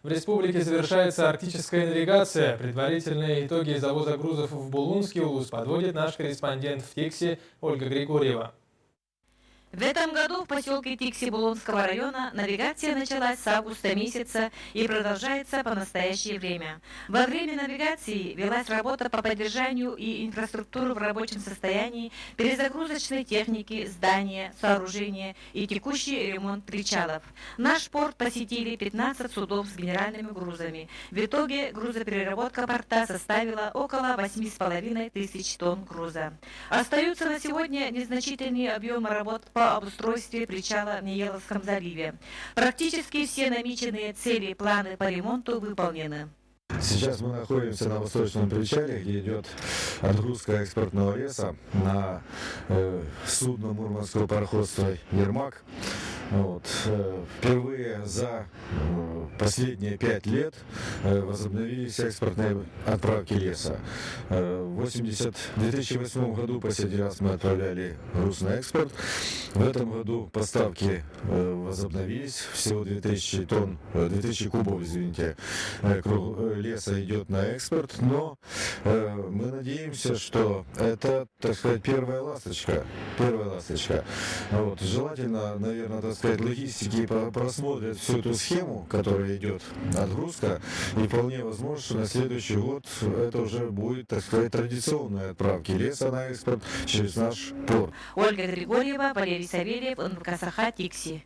В республике завершается арктическая навигация. Предварительные итоги завоза грузов в Булунский улус подводит наш корреспондент в Тикси Ольга Григорьева. В этом году в поселке Тикси Булонского района навигация началась с августа месяца и продолжается по настоящее время. Во время навигации велась работа по поддержанию и инфраструктуры в рабочем состоянии, перезагрузочной техники, здания, сооружения и текущий ремонт причалов. Наш порт посетили 15 судов с генеральными грузами. В итоге грузопереработка порта составила около 8,5 тысяч тонн груза. Остаются на сегодня незначительные объемы работ по обустройстве причала в Нееловском заливе. Практически все намеченные цели и планы по ремонту выполнены. Сейчас мы находимся на восточном причале, где идет отгрузка экспортного леса на судно Мурманского пароходства «Ермак». Впервые за последние 5 лет возобновились экспортные отправки леса. В 2008 году последний раз мы отправляли груз на экспорт. В этом году поставки возобновились. Всего 2000 кубов, извините, леса идет на экспорт. Но мы надеемся, что это, так сказать, первая ласточка. Желательно, наверное, так сказать, логистики просмотрят всю эту схему, которая идет отгрузка, и вполне возможно, что на следующий год это уже будет, так сказать, традиционные отправки леса на экспорт через наш порт. Ольга Григорьева, Валерий Савельев, НВК «Саха», Тикси.